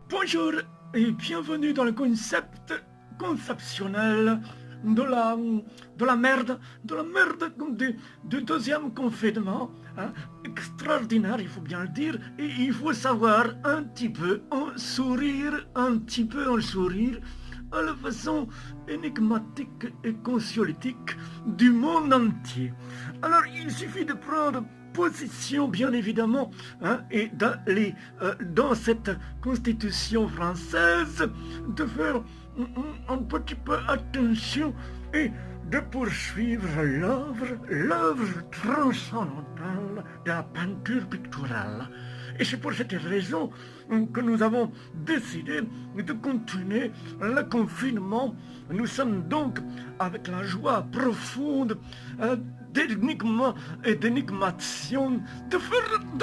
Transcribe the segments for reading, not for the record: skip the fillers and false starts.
Bonjour et bienvenue dans le concept conceptionnel de la merde du deuxième confinement. Hein, extraordinaire, il faut bien le dire, et il faut savoir un petit peu en sourire, à la façon énigmatique et consciolytique du monde entier. Alors il suffit de prendre position, bien évidemment, hein, et dans cette constitution française, de faire un petit peu attention et de poursuivre l'œuvre transcendantale de la peinture picturale. Et c'est pour cette raison que nous avons décidé de continuer le confinement. Nous sommes donc, avec la joie profonde d'énigme et d'énigmation, de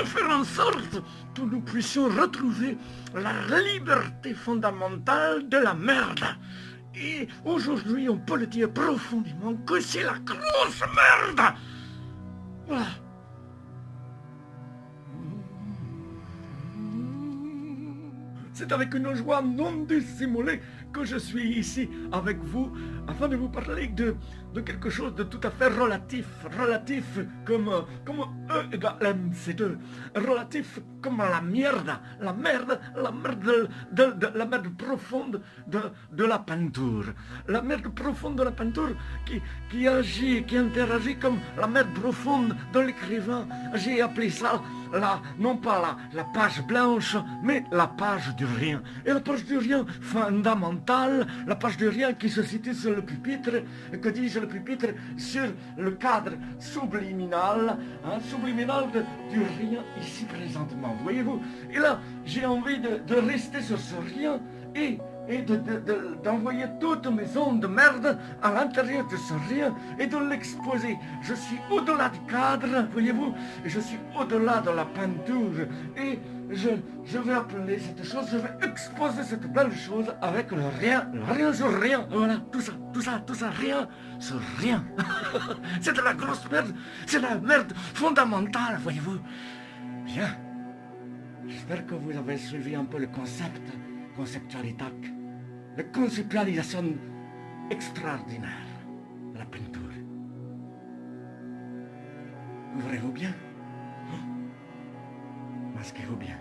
faire en sorte que nous puissions retrouver la liberté fondamentale de la merde. Et aujourd'hui, on peut le dire profondément que c'est la grosse merde. Voilà. C'est avec une joie non dissimulée que je suis ici avec vous afin de vous parler de quelque chose de tout à fait relatif comme E égale MC2, relatif comme la merde profonde de la peinture, la merde profonde de la peinture qui agit, qui interagit comme la merde profonde de l'écrivain. J'ai appelé ça non pas la page blanche, mais la page du rien. Et la page du rien fondamentale, la page du rien qui se situe sur le pupitre, que dis-je le pupitre, sur le cadre subliminal, du rien ici présentement, voyez-vous. Et là, j'ai envie de rester sur ce rien et d'envoyer toutes mes ondes de merde à l'intérieur de ce rien et de l'exposer. Je suis au-delà du cadre, voyez-vous, je suis au-delà de la peinture et je vais appeler cette chose, je vais exposer cette belle chose avec le rien sur rien. Voilà, tout ça, rien sur rien. C'est de la grosse merde, c'est la merde fondamentale, voyez-vous. Bien, j'espère que vous avez suivi un peu le conceptualité, la conceptualisation extraordinaire de la peinture. Ouvrez-vous bien, masquez-vous bien.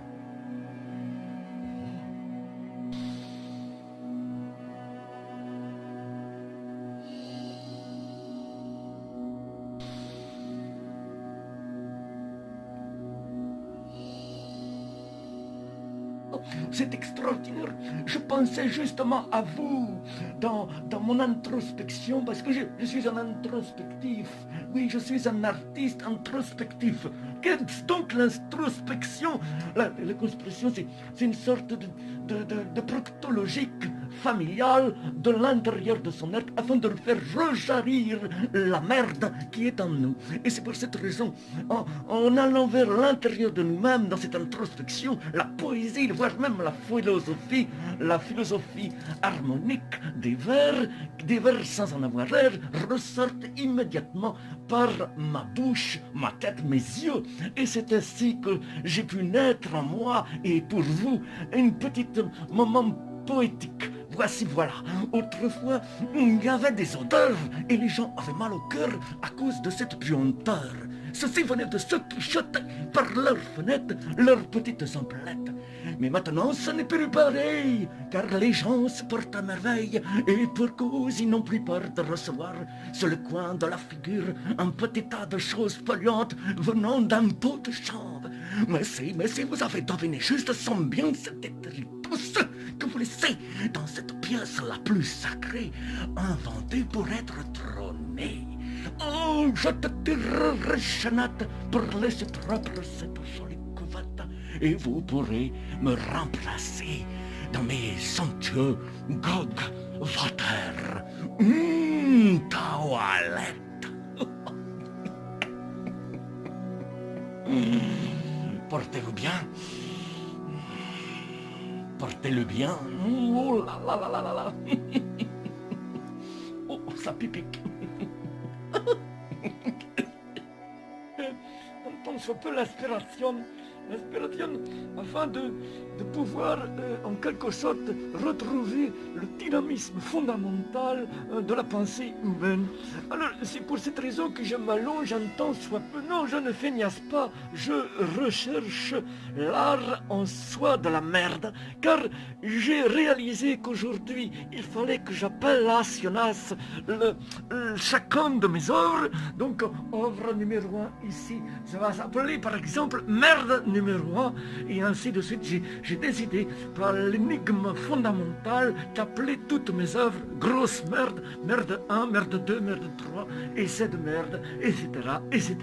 C'est extraordinaire. Je pensais justement à vous dans mon introspection, parce que je suis un introspectif. Oui, je suis un artiste introspectif. Qu'est-ce donc l'introspection? La construction, c'est une sorte de proctologique familiale de l'intérieur de son être afin de faire rejaillir la merde qui est en nous. Et c'est pour cette raison, en allant vers l'intérieur de nous-mêmes dans cette introspection, la poésie, voire même la philosophie harmonique des vers sans en avoir l'air, ressortent immédiatement par ma bouche, ma tête, mes yeux. Et c'est ainsi que j'ai pu naître en moi et pour vous un petit moment poétique. Voilà. Autrefois, il y avait des odeurs et les gens avaient mal au cœur à cause de cette puanteur. Ceci venait de ceux qui jetaient par leurs fenêtres leurs petites emplettes. Mais maintenant, ce n'est plus pareil, car les gens se portent à merveille, et pour cause, ils n'ont plus peur de recevoir sur le coin de la figure un petit tas de choses polluantes venant d'un pot de chambre. Mais si, vous avez deviné juste, ce sont bien ces tous ceux que vous laissez dans cette pièce la plus sacrée, inventée pour être trônée. Oh, je te tirerai, Chanette, pour laisser propre cette jolie couvette, et vous pourrez me remplacer dans mes somptueux Gog-Water. Toilette. Portez-vous bien. Portez-le bien. Oh là là là là là là. Oh, ça pipique. On pense un peu l'aspiration L'inspiration, afin de pouvoir en quelque sorte retrouver le dynamisme fondamental de la pensée humaine. Alors c'est pour cette raison que je m'allonge un temps soit peu. Non, je ne feignasse pas, je recherche l'art en soi de la merde, car j'ai réalisé qu'aujourd'hui il fallait que j'appellationnasse chacun de mes œuvres. Donc œuvre numéro 1 ici, ça va s'appeler par exemple merde numéro 1, et ainsi de suite. J'ai décidé par l'énigme fondamentale d'appeler toutes mes œuvres grosse merde, merde 1, merde 2, merde 3, essai de merde, etc., etc.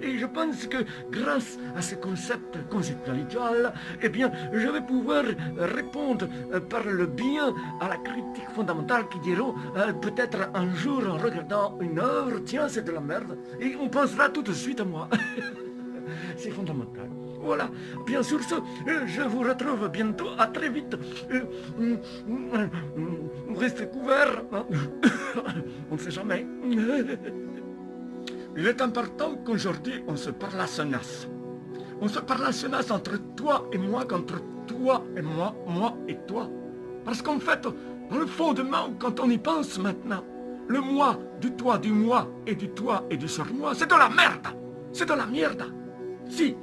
Et je pense que grâce à ce concept conceptual, eh bien, je vais pouvoir répondre par le bien à la critique fondamentale qui diront peut-être un jour en regardant une œuvre, tiens, c'est de la merde, et on pensera tout de suite à moi. C'est fondamental. Voilà, bien sûr, je vous retrouve bientôt, à très vite. Restez couverts, hein. On ne sait jamais. Il est important qu'aujourd'hui on se parlationnasse. On se parlationnasse entre toi et moi, qu'entre toi et moi et toi. Parce qu'en fait, dans le fondement, quand on y pense maintenant, le moi, du toi, du moi et du toi et du sur-moi, c'est de la merde. C'est de la merde. Si.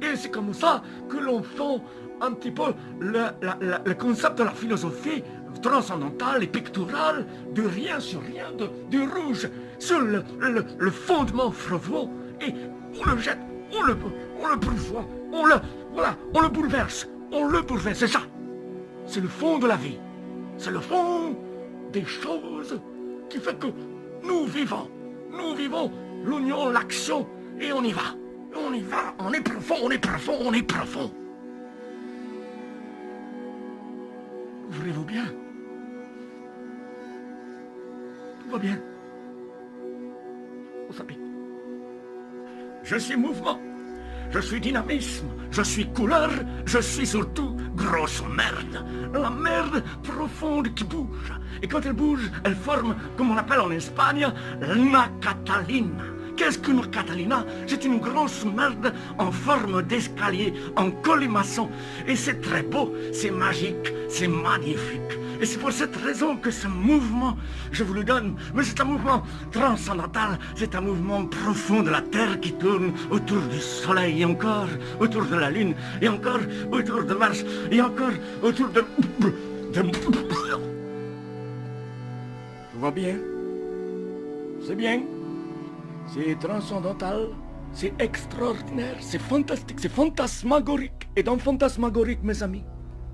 Et c'est comme ça que l'on fait un petit peu le concept de la philosophie transcendantale et picturale, de rien sur rien, du rouge sur le fondement frevant, et on le jette, on le bourgeois, on le bouleverse, c'est ça. C'est le fond de la vie, c'est le fond des choses qui fait que nous vivons l'union, l'action, et on y va. On y va, on est profond. Ouvrez-vous bien. Tout va bien. On s'applique. Je suis mouvement, je suis dynamisme, je suis couleur, je suis surtout grosse merde. La merde profonde qui bouge. Et quand elle bouge, elle forme, comme on appelle en Espagne, una catalina. Qu'est-ce qu'une Catalina? C'est une grosse merde en forme d'escalier, en colimaçon. Et c'est très beau, c'est magique, c'est magnifique. Et c'est pour cette raison que ce mouvement, je vous le donne, mais c'est un mouvement transcendantal, c'est un mouvement profond de la Terre qui tourne autour du Soleil, et encore autour de la Lune, et encore autour de Mars, et encore autour de... Tout va bien? C'est bien? C'est transcendantal, c'est extraordinaire, c'est fantastique, c'est fantasmagorique. Et dans fantasmagorique, mes amis,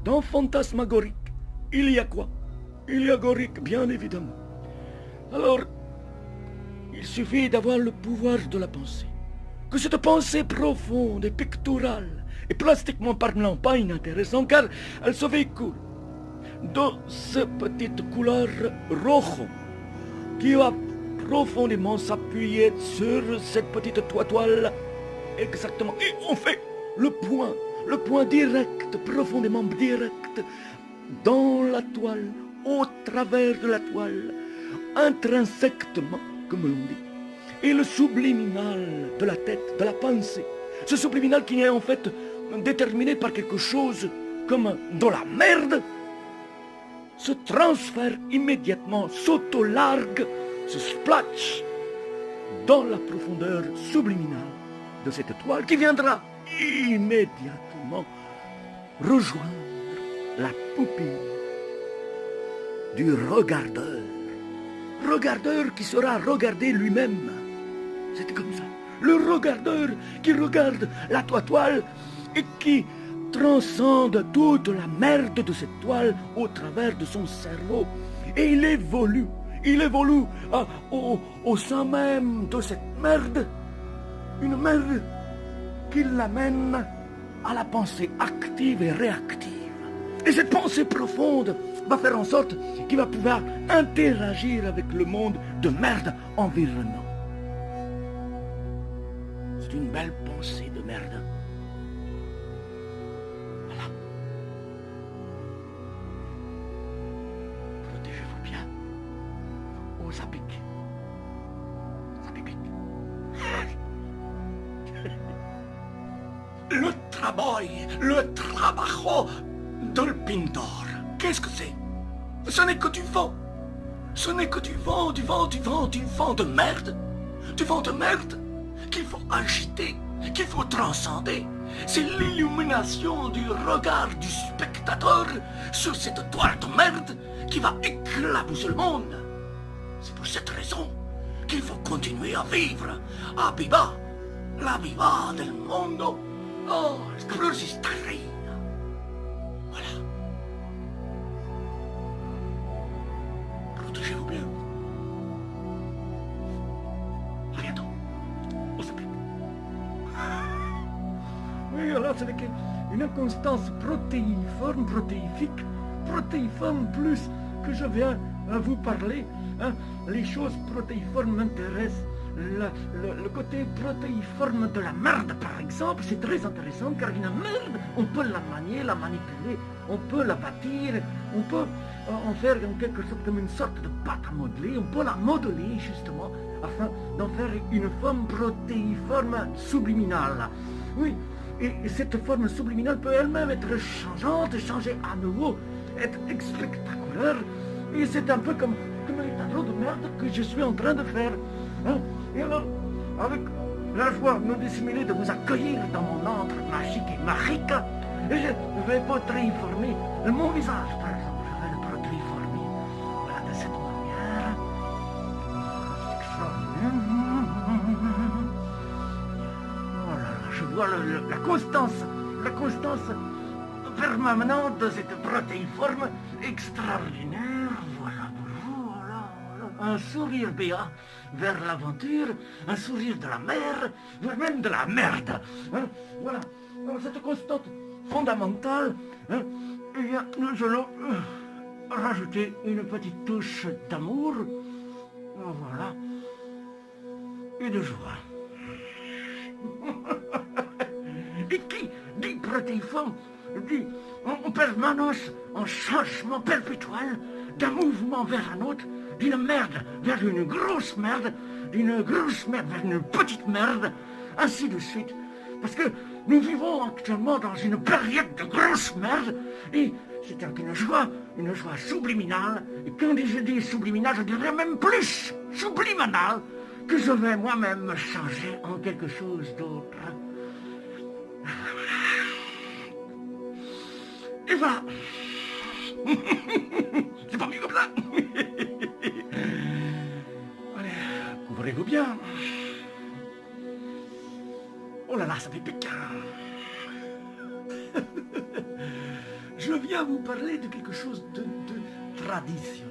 dans fantasmagorique, il y a quoi? Il y a gorique, bien évidemment. Alors, il suffit d'avoir le pouvoir de la pensée. Que cette pensée profonde et picturale, et plastiquement parlant, pas inintéressante, car elle se véhicule dans cette petite couleur rojo qui va profondément s'appuyer sur cette petite toile. Exactement. Et on fait le point direct, profondément direct, dans la toile, au travers de la toile, intrinsèquement, comme l'on dit. Et le subliminal de la tête, de la pensée, ce subliminal qui est en fait déterminé par quelque chose comme de la merde, se transfère immédiatement, s'auto-largue, se splatch dans la profondeur subliminale de cette toile qui viendra immédiatement rejoindre la pupille du regardeur. Regardeur qui sera regardé lui-même. C'est comme ça. Le regardeur qui regarde la toile et qui transcende toute la merde de cette toile au travers de son cerveau. Et il évolue au sein même de cette merde, une merde qui l'amène à la pensée active et réactive. Et cette pensée profonde va faire en sorte qu'il va pouvoir interagir avec le monde de merde environnant. C'est une belle pensée de merde. Voilà. Protégez-vous bien. Oh, ça pique. Ça pique. Le travail, le trabajo del pintor. Qu'est-ce que c'est? Ce n'est que du vent. Ce n'est que du vent, du vent, du vent, du vent de merde. Du vent de merde qu'il faut agiter, qu'il faut transcender. C'est l'illumination du regard du spectateur sur cette toile de merde qui va éclabousser le monde. C'est pour cette raison qu'il faut continuer à vivre à viva, la viva del mondo. Oh, scruz starina. Voilà. Protégez-vous bien. À bientôt. On s'appelle. Oui, alors c'est une inconstance protéiforme plus que je viens à vous parler. Hein. Les choses protéiformes m'intéressent. Le côté protéiforme de la merde, par exemple, c'est très intéressant car une merde, on peut la manier, la manipuler, on peut la bâtir, on peut en faire en quelque sorte comme une sorte de pâte à modeler, on peut la modeler justement afin d'en faire une forme protéiforme subliminale. Oui, et cette forme subliminale peut elle-même être changeante, changer à nouveau, être spectaculaire, et c'est un peu comme les tableaux de merde que je suis en train de faire. Hein. Et alors, avec la joie non dissimulée de vous accueillir dans mon antre magique et magique, je vais protéiformer mon visage, par exemple. Je vais le protéiformer. Voilà, de cette manière. Voilà, je vois la constance permanente de cette protéiforme extraordinaire. Voilà. Un sourire béat vers l'aventure, un sourire de la mer, vers même de la merde. Hein. Voilà. Alors, cette constante fondamentale, hein, eh bien, nous allons rajouter une petite touche d'amour, voilà, et de joie. Et qui dit protéiforme, dit en permanence, en changement perpétuel d'un mouvement vers un autre, d'une merde vers une grosse merde, d'une grosse merde vers une petite merde, ainsi de suite. Parce que nous vivons actuellement dans une période de grosse merde, et c'est une joie subliminale, et quand je dis subliminale, je dirais même plus subliminale, que je vais moi-même me changer en quelque chose d'autre. Et voilà. C'est pas mieux comme ça. Allez, couvrez-vous bien. Oh là là, ça fait piquant. Je viens vous parler de quelque chose de traditionnel.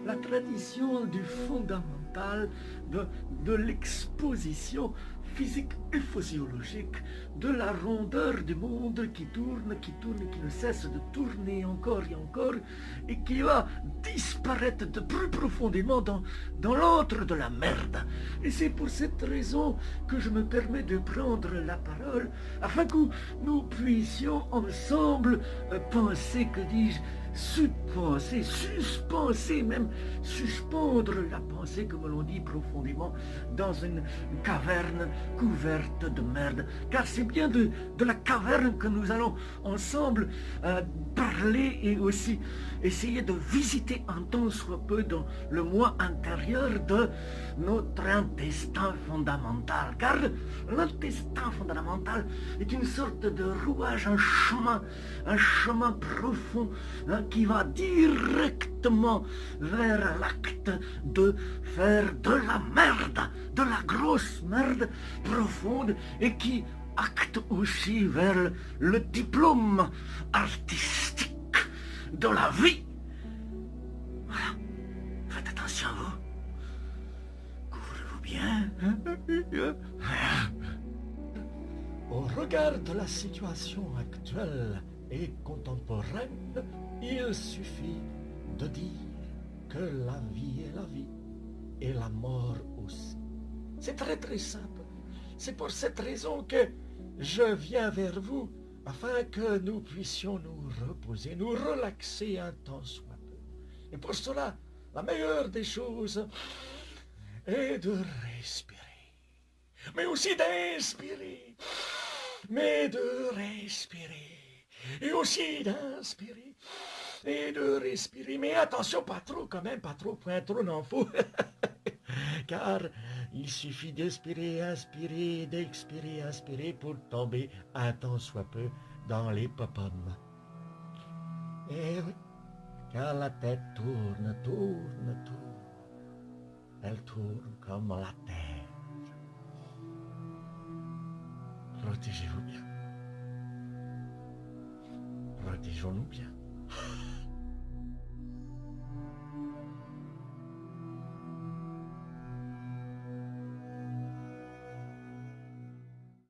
La tradition du fondamental de l'exposition physique et physiologique de la rondeur du monde qui tourne, qui ne cesse de tourner encore et encore, et qui va disparaître de plus profondément dans l'antre de la merde. Et c'est pour cette raison que je me permets de prendre la parole, afin que nous puissions ensemble penser, que dis-je, suspenser même, suspendre la pensée, comme l'on dit profondément, dans une caverne couverte de merde. Car c'est bien de la caverne que nous allons ensemble parler, et aussi essayer de visiter un tant soit peu dans le moi intérieur de notre intestin fondamental. Car l'intestin fondamental est une sorte de rouage, un chemin profond, hein, qui va directement vers l'acte de faire de la merde, de la grosse merde profonde, et qui acte aussi vers le diplôme artistique de la vie. Voilà. Faites attention à vous. Couvrez-vous bien. Au regard de la situation actuelle et contemporaine, il suffit de dire que la vie est la vie et la mort aussi. C'est très très simple. C'est pour cette raison que je viens vers vous, afin que nous puissions nous reposer, nous relaxer un temps soit peu. Et pour cela, la meilleure des choses est de respirer, mais aussi d'inspirer. mais de respirer. Et aussi d'inspirer et de respirer. Mais attention, pas trop quand même, pas trop, point trop n'en faut. Car il suffit d'expirer, inspirer, d'expirer, inspirer pour tomber un tant soit peu dans les pommes. Eh oui, car la tête tourne, tourne, tourne. Elle tourne comme la terre. Protégez-vous bien. Protégeons-nous bien.